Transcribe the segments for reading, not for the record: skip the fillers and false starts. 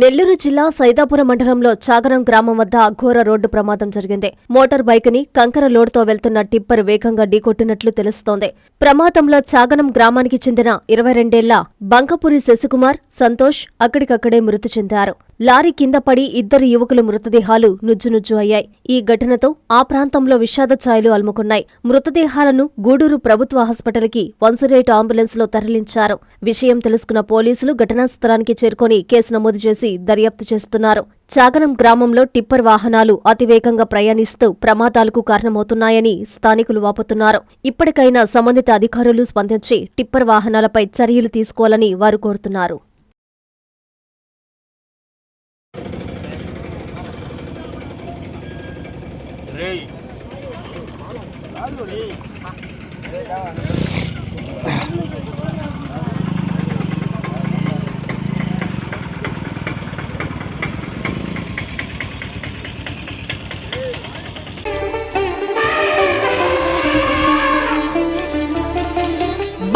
నెల్లూరు జిల్లా సైదాపురం మండలంలో చాగరం గ్రామం వద్ద ఘోర రోడ్డు ప్రమాదం జరిగింది. మోటార్ బైక్ ని కంకర లోడ్తో వెళ్తున్న టిప్పర్ వేగంగా ఢీకొట్టినట్లు తెలుస్తోంది. ప్రమాదంలో చాగరం గ్రామానికి చెందిన 22 ఏళ్ల బంకపురి శశికుమార్, సంతోష్ అక్కడికక్కడే మృతి చెందారు. లారీ కింద పడి 2 యువకుల మృతదేహాలు నుజ్జునుజ్జు అయ్యాయి. ఈ ఘటనతో ఆ ప్రాంతంలో విషాద ఛాయలు అలుముకున్నాయి. మృతదేహాలను గూడూరు ప్రభుత్వ హాస్పిటల్కి 108 అంబులెన్స్లో తరలించారు. విషయం తెలుసుకున్న పోలీసులు ఘటనా స్థలానికి చేరుకొని కేసు నమోదు చేసి దర్యాప్తు చేస్తున్నారు. చాగరం గ్రామంలో టిప్పర్ వాహనాలు అతివేగంగా ప్రయాణిస్తూ ప్రమాదాలకు కారణమవుతున్నాయని స్థానికులు వాపోతున్నారు. ఇప్పటికైనా సంబంధిత అధికారులు స్పందించి టిప్పర్ వాహనాలపై చర్యలు తీసుకోవాలని వారు కోరుతున్నారు.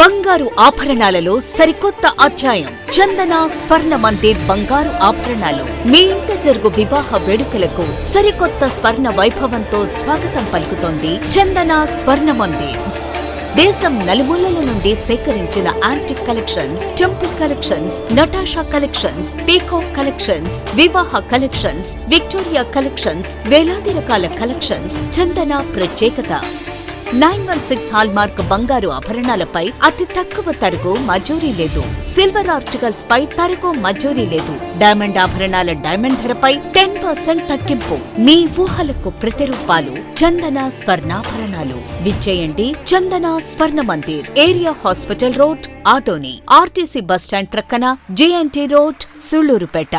బంగారు ఆభరణాలలో సరికొత్త అధ్యాయం. చందన స్వర్ణ మందిర్ బంగారు ఆభరణాలు. మీ ఇంట జరుగు వివాహ వేడుకలకు సరికొత్త స్వర్ణ వైభవంతో స్వాగతం పలుకుతోంది చందన స్వర్ణ మందిర్. దేశం నలుమూలల నుండి సేకరించిన antique collections, temple collections, Natasha collections, peacock collections, వివాహ కలెక్షన్స్, విక్టోరియా కలెక్షన్స్, వేలాది రకాల కలెక్షన్స్. చందన ప్రత్యేకత 916 హాల్మార్క్ బంగారు ఆభరణాలపై అతి తక్కువ తరుగు మజూరీ లేదు. సిల్వర్ ఆర్టికల్స్ పై తరుగు మజూరీ లేదు. డైమండ్ ఆభరణాల డైమండ్ ధరపై 10% తగ్గింపు. మీ ఊహలకు ప్రతిరూపాలు చందన స్వర్ణాభరణాలు. విచ్చేయండి చందన స్వర్ణ Mandir, area hospital road, Adoni, RTC bus stand ప్రక్కన, జేఎన్టీ రోడ్, సుళ్లూరుపేట.